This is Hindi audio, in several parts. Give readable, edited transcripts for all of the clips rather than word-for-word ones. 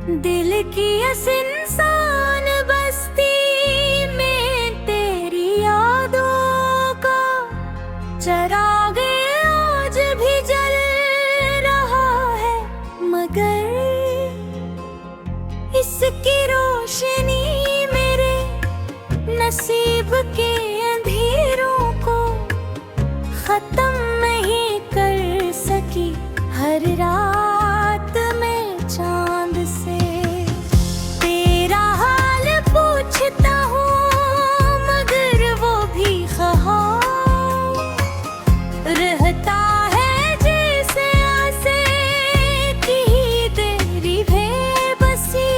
दिल की इस इंसान बस्ती में तेरी यादों का चिराग आज भी जल रहा है, मगर इसकी रोशनी मेरे नसीब के अंधेरों को खत्म नहीं कर सकी। हर रात में चांद से तेरा हाल पूछता हूँ, मगर वो भी ख्वाब रहता है जैसे आसे की तेरी बेबसी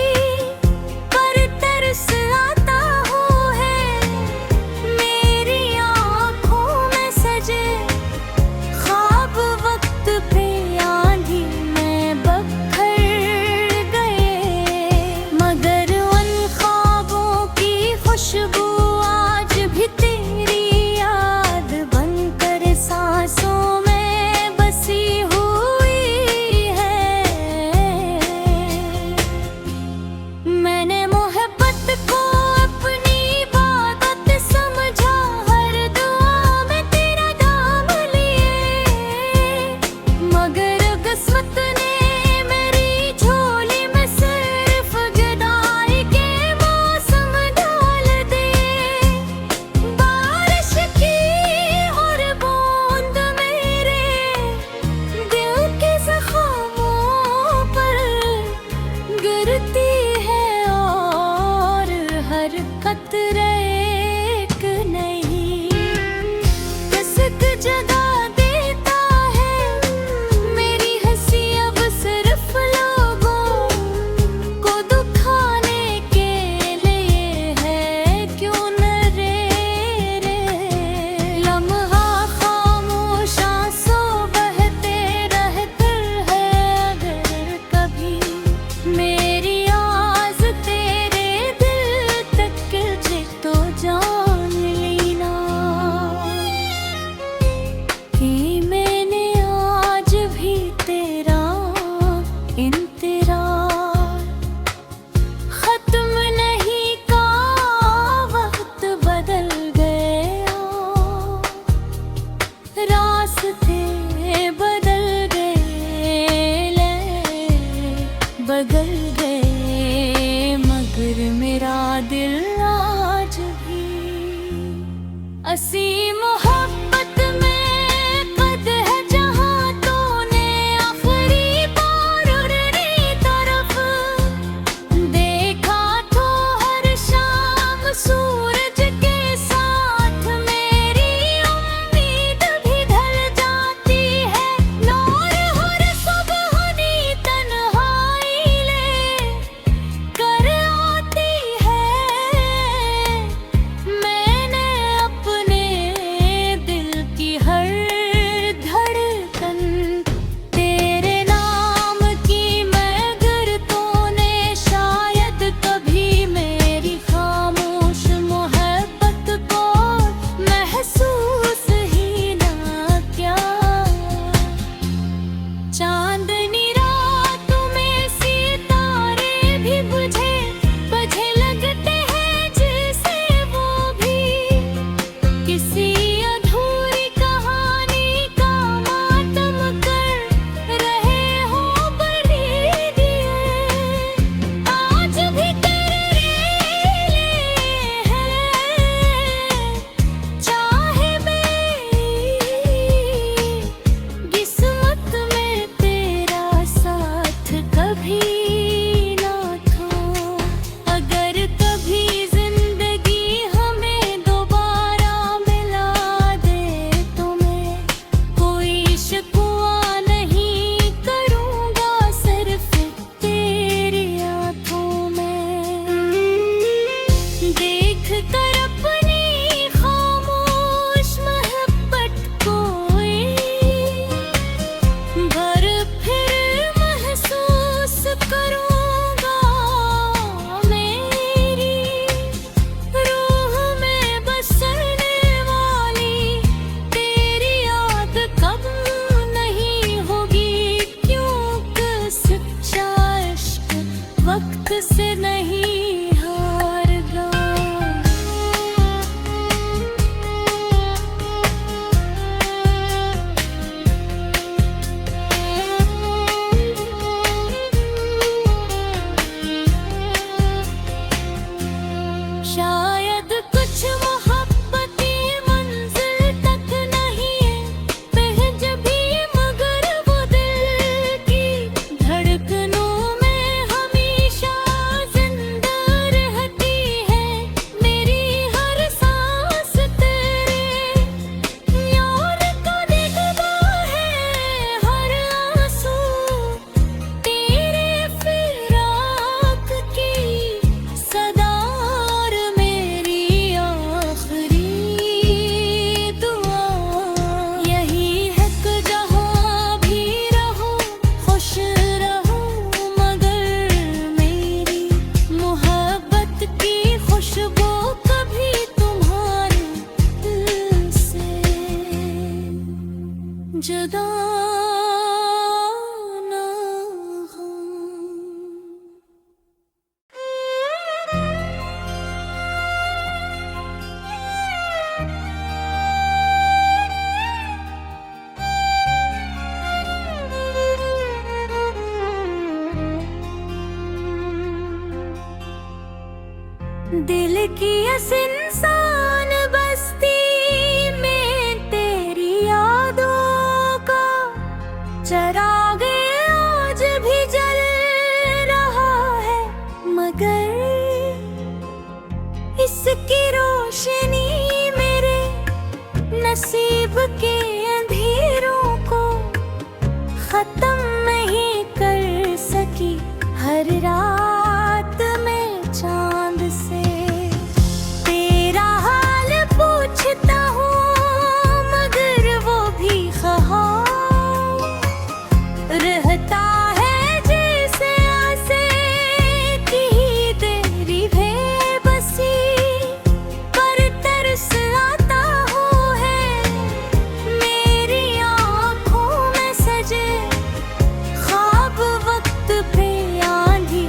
पर तरस आता हूँ है मेरी आँखों में सजे ख्वाब वक्त पे आंधी में बखर गए, मगर उन ख्वाबों की खुशबू आज भी तेरी याद बनकर सांसों में बसी हुई है। मैंने मोहब्बत को अपनी इबादत समझा, हर दुआ में तेरा नाम लिए, मगर किस्मत ने मेरी झोली में सिर्फ जुदाई के मौसम डाल दे। बारिश की हर बूंद मेरे दिल के जख्मों पर गिरती है, और हर कतरे एक नई कसक जगा देता है। मेरी हंसी अब सिर्फ लोगों को दुखाने के लिए है, क्यों न रे लम्हा खामोश आंसू बहते रहते हैं। अगर कभी मेरी आवाज़ तेरे दिल तक पहुंचे तो जान लेना कि मैंने आज भी तेरा इंतजार खत्म नहीं का। वक्त बदल गया, रास्ते बदल गए, बदल गए, मगर मेरा दिल आज भी असीम मोहब्बत में कद है। जहाँ तूने आखिरी बार उड़ने तरफ देखा तो हर शाम सूरज के साथ मेरी उम्मीद भी ढल जाती है। नूर हर सुबह तन्हाई ले कर आती है। मैंने अपने दिल की इस इंसान बस्ती में तेरी यादों का चिराग आज भी जल रहा है, मगर इसकी रोशनी मेरे नसीब के अंधेरों को खत्म नहीं कर सकी। हर रात में चांद से तेरा हाल पूछता हूँ, मगर वो भी ख्वाब रहता है जैसे आसे की तेरी बेबसी पर तरस आता है मेरी आँखों में सजे ख्वाब वक्त पे आंधी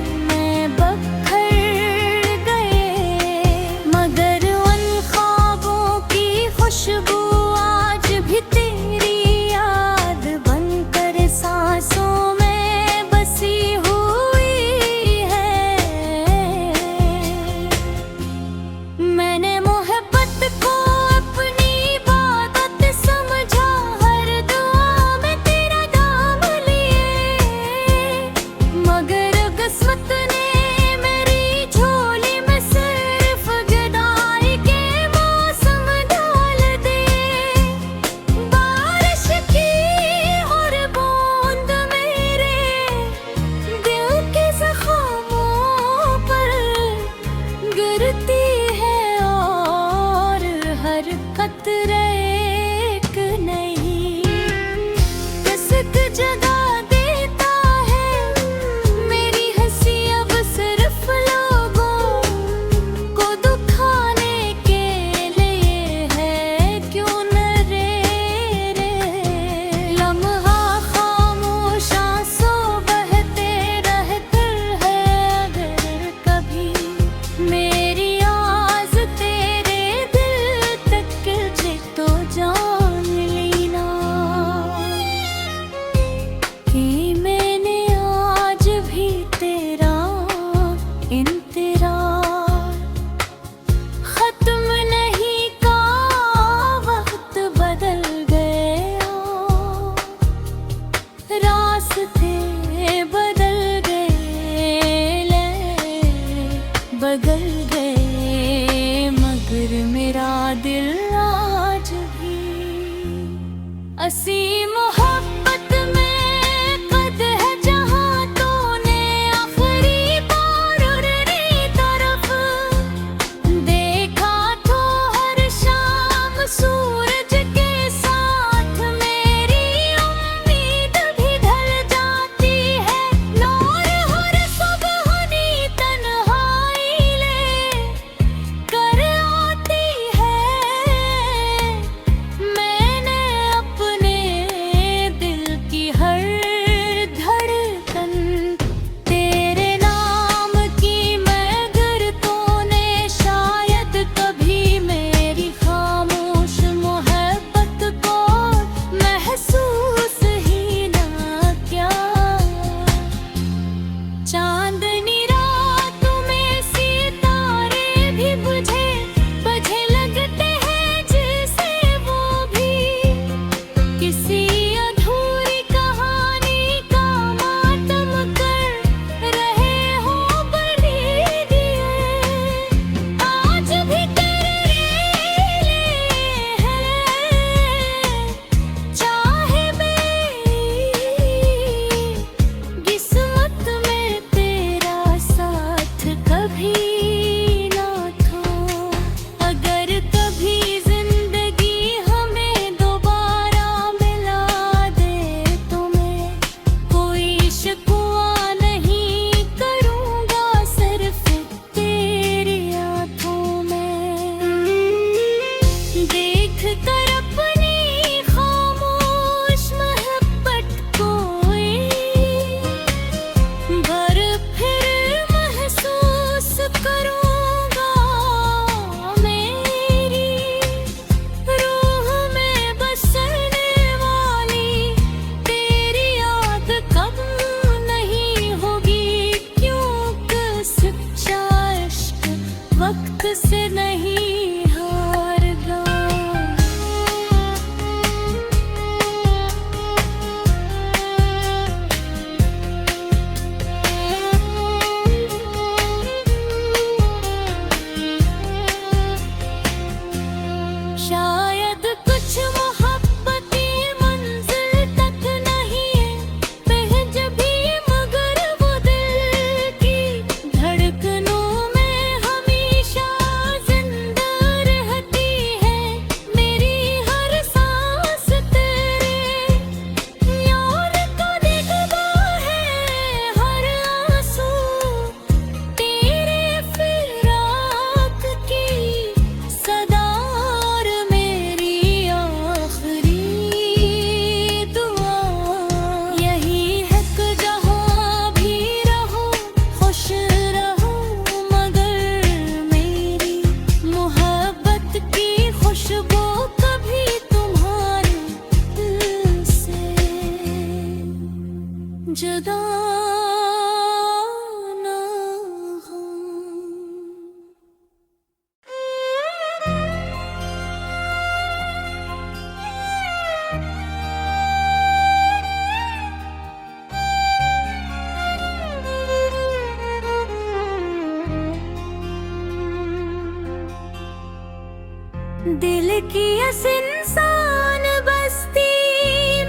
दिल की इस इंसान बस्ती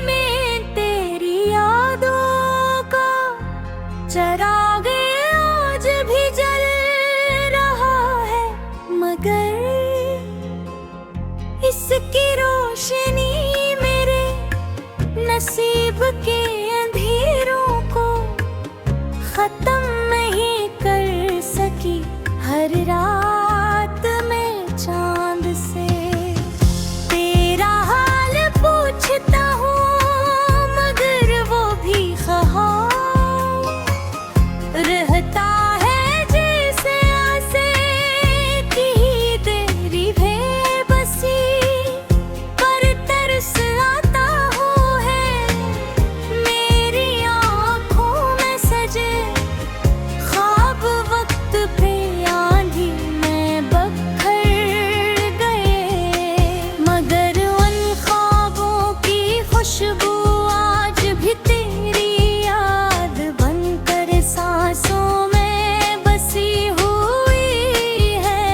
में तेरी यादों का चिराग आज भी जल रहा है, मगर इसकी रोशनी मेरे नसीब के अंधेरों को खत्म नहीं कर सकी। हर रात में चांद से तेरा हाल पूछता हूँ, मगर वो भी ख्वाब रहता है जैसे आसे की तेरी बेबसी पर तरस आता हो है मेरी आँखों में सजे ख्वाब वक्त पे आंधी में बखर गए, मगर उन ख्वाबों की खुशबू आज भी तेरी याद बनकर सांसों में बसी हुई है।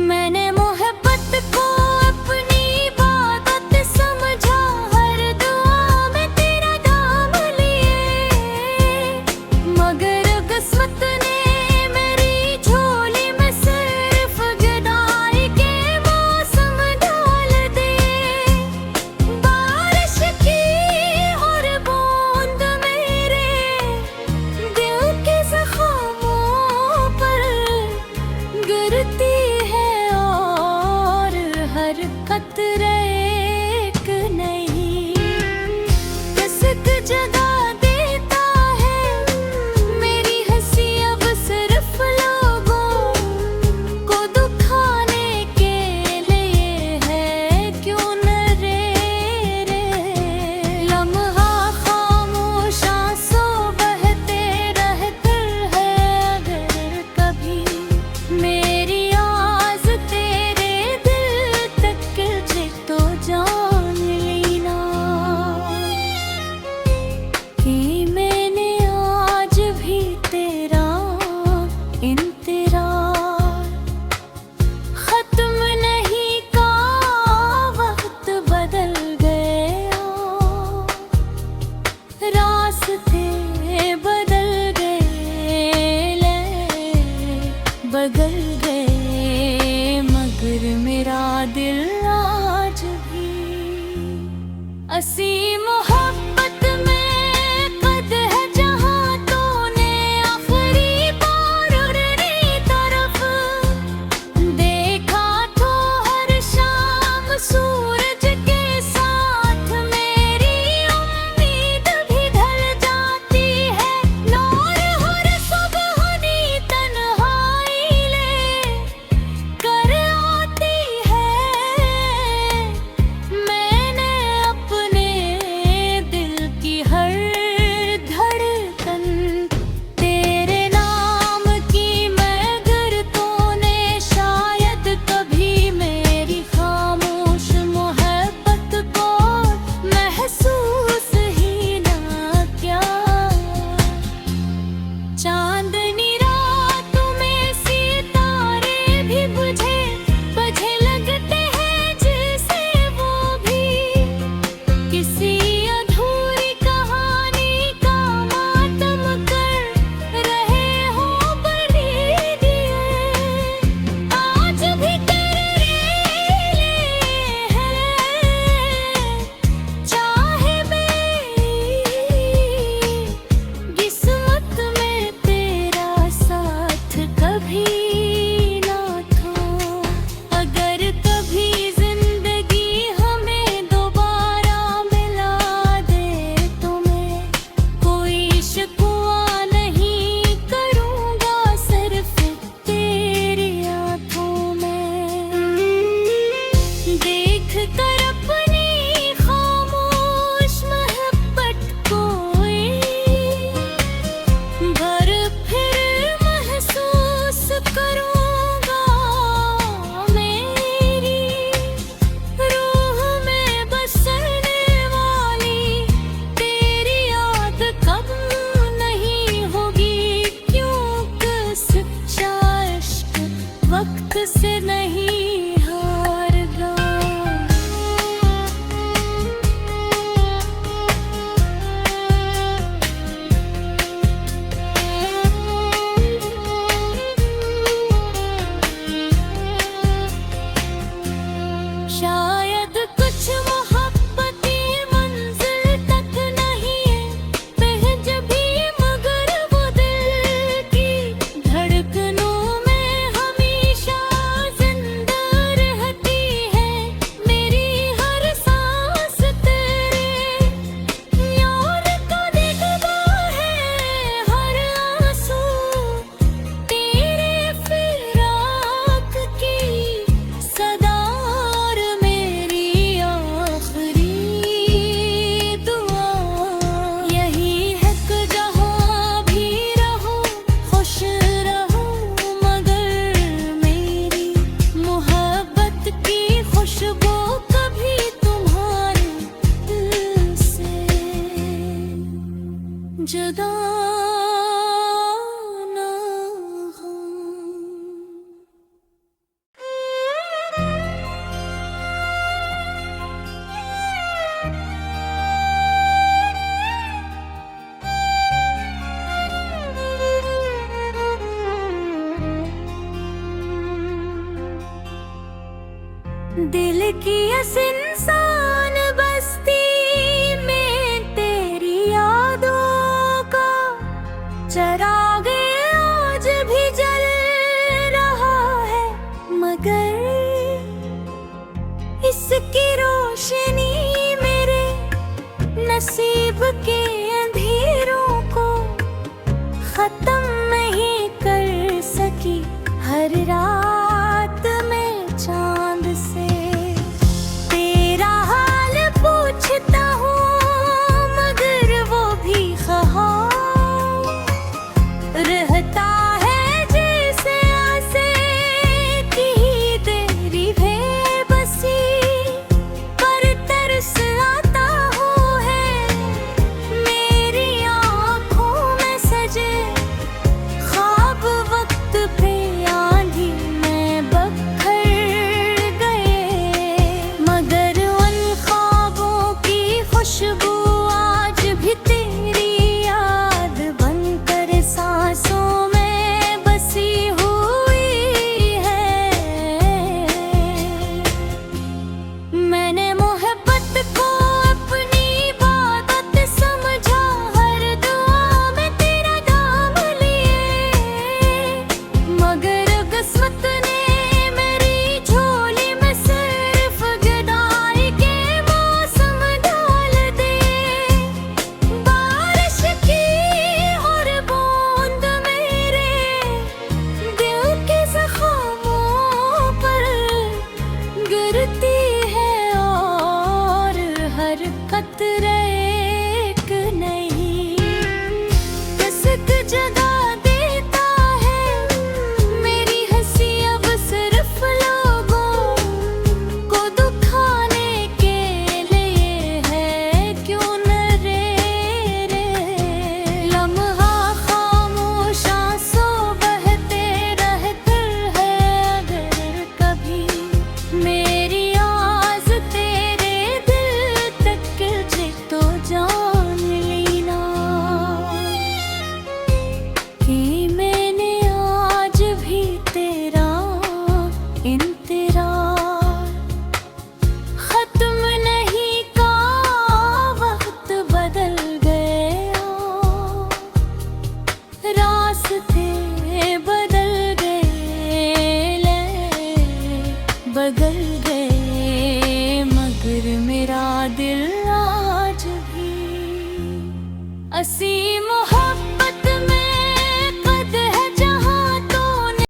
मैंने मोहब्बत को अपनी इबादत समझा, हर दुआ में तेरा नाम लिए, मगर किस्मत ने मेरी झोली में सिर्फ जुदाई के मौसम डाल दिए। बारिश की हर बूंद मेरे दिल के जख्मों पर गिरती है, और हर कतरे एक नई कसक जगा देता है। मेरी हंसी अब सिर्फ लोगों को दुखाने के लिए है, क्यों न रे लम्हा खामोश आंसू बहते रहते हैं। अगर कभी मेरी आवाज़ तेरे दिल तक पहुंचे तो जान लेना कि मैंने आज भी तेरा इंतजार खत्म नहीं का। वक्त बदल गया, रास्ते बदल गए, बदल गए, मगर मेरा दिल आज भी असीम मोहब्बत में कद है। जहाँ तूने आखिरी बार उड़ने तरफ देखा तो हर शाम सूरज के साथ मेरी उम्मीद भी ढल जाती है। नूर हर सुबह तन्हाई ले कर आती है, जुदा ना हो। दिल की इंसान बस्ती में तेरी यादों का चिराग आज भी जल रहा है, मगर इसकी रोशनी मेरे नसीब के अंधेरों को खत्म नहीं कर सकी। हर रात में चांद से तेरा हाल पूछता हूँ, मगर वो भी ख़ाब रहता है जैसे आसे की तेरी बेबसी पर तरस आता हो है मेरी आँखों में सजे ख्वाब। वक्त पे आंधी में बखर गए, मगर उन ख्वाबों की खुशबू आज भी तेरी याद बनकर सांसों में बसी हुई है। मैंने मोहब्बत को अपनी इबादत समझा, हर दुआ में तेरा नाम लिए, मगर किस्मत ने मेरी झोली में सिर्फ जुदाई के मौसम डाल दे। बारिश की हर बूंद मेरे दिल के ज़ख्मों पर गिरती है, और हर कतरे एक नई कसक जगा देता है। मेरी हंसी अब सिर्फ लोगों को दुखाने के लिए है, क्यों न रे लम्हा खामोश आंसू बहते रहते हैं। अगर कभी मेरी आस तेरे दिल तक गिरे तो जान लेना कि मैंने आज भी तेरा इंतजार खत्म नहीं का। वक्त बदल गया, रास्ते बदल गए, बदल गए, मगर मेरा दिल आज भी असीम